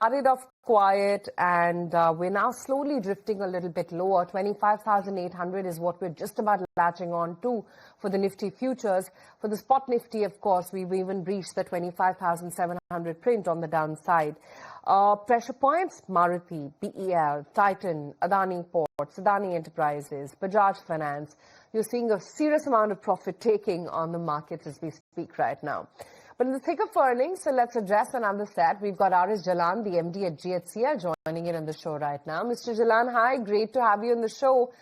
started off quiet and we're now slowly drifting a little bit lower. 25,800 is what we're just about latching on to for the Nifty futures. For the spot Nifty, of course, we've even breached the 25,700 print on the downside. Pressure points, Maruti, BEL, Titan, Adani Ports, Adani Enterprises, Bajaj Finance. You're seeing a serious amount of profit taking on the markets as we speak right now. But in the thick of earnings, so let's address another set. We've got R.S. Jalan, the MD at GHCL, joining in on the show right now. Mr. Jalan, hi, great to have you on the show.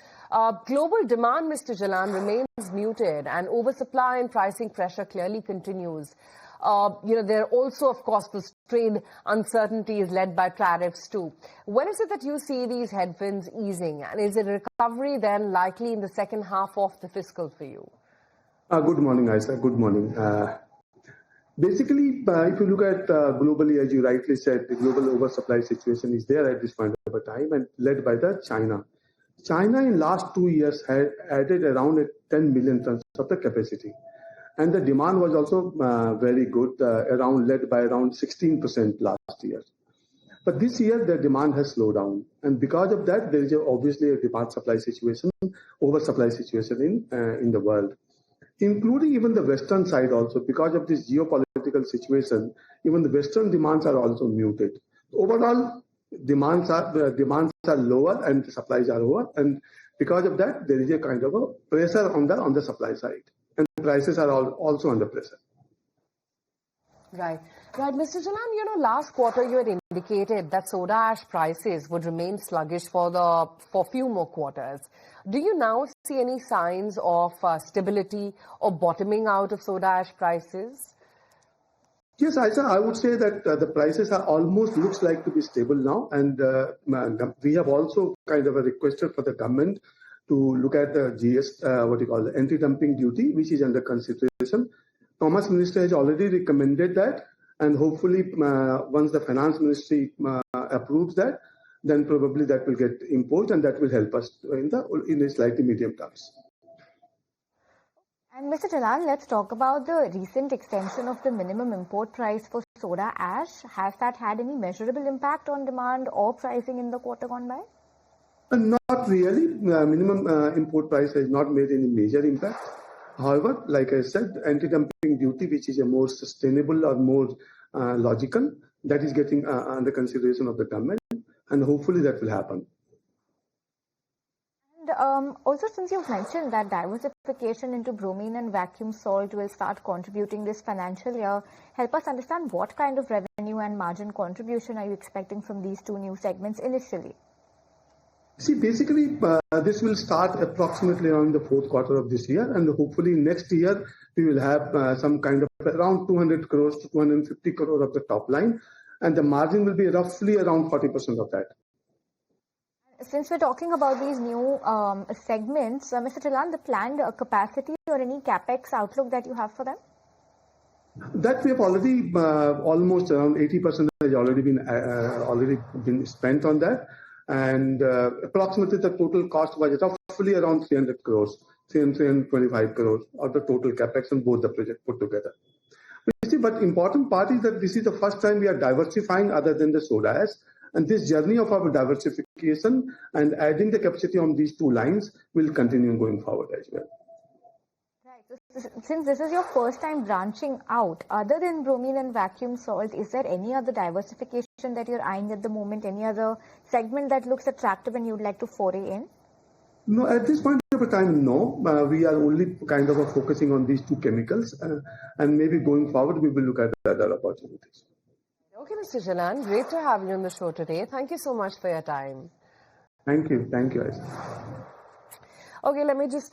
Global demand, Mr. Jalan, remains muted and oversupply and pricing pressure clearly continues. There are also, of course, the trade uncertainties led by tariffs too. When is it that you see these headwinds easing? And is it a recovery then likely in the second half of the fiscal for you? Good morning, Aisha. Good morning. Basically, if you look at globally, as you rightly said, the global oversupply situation is there at this point of a time and led by China. China in last 2 years had added around 10 million tons of the capacity. And the demand was also very good, led by around 16% last year. But this year, the demand has slowed down. And because of that, there is obviously a demand-supply situation, oversupply situation in the world, including even the Western side also. Because of this geopolitical situation, even the Western demands are also muted. Overall, demands are lower and the supplies are lower. And because of that, there is a kind of a pressure on the supply side. And prices are also under pressure. Right. Mr. Jalan, last quarter you had indicated that soda ash prices would remain sluggish for few more quarters. Do you now see any signs of stability or bottoming out of soda ash prices? Yes, Aisha, I would say that the prices are almost looks like to be stable now. And we have also kind of requested for the government to look at the anti-dumping duty, which is under consideration. Commerce Minister has already recommended that, and hopefully once the Finance Ministry approves that, then probably that will get imposed and that will help us in the slightly medium terms. And Mr. Jalan, let's talk about the recent extension of the minimum import price for soda ash. Has that had any measurable impact on demand or pricing in the quarter gone by? Not really. Minimum import price has not made any major impact. However, like I said, anti-dumping duty, which is a more sustainable or more logical, that is getting under consideration of the government, and hopefully that will happen. And also, since you've mentioned that diversification into bromine and vacuum salt will start contributing this financial year, help us understand what kind of revenue and margin contribution are you expecting from these two new segments initially? See, basically, this will start approximately around the fourth quarter of this year, and hopefully next year we will have some kind of around 200 crores to 250 crore of the top line, and the margin will be roughly around 40% of that. Since we're talking about these new segments, Mr. Jalan, the planned capacity or any capex outlook that you have for them? That we have already almost around 80% has already been spent on that. And approximately the total cost was roughly around 300 crores, 325 crores of the total capex on both the projects put together. But important part is that this is the first time we are diversifying other than the soda ash. And this journey of our diversification and adding the capacity on these two lines will continue going forward as well. Right. So since this is your first time branching out, other than bromine and vacuum salt, is there any other diversification that you're eyeing at the moment? Any other segment that looks attractive and you'd like to foray in? No, at this point of time, no. We are only kind of focusing on these two chemicals, and maybe going forward we will look at other opportunities. Okay, Mr. Jalan, great to have you on the show today. Thank you so much for your time. Thank you, Aisha. Okay, let me just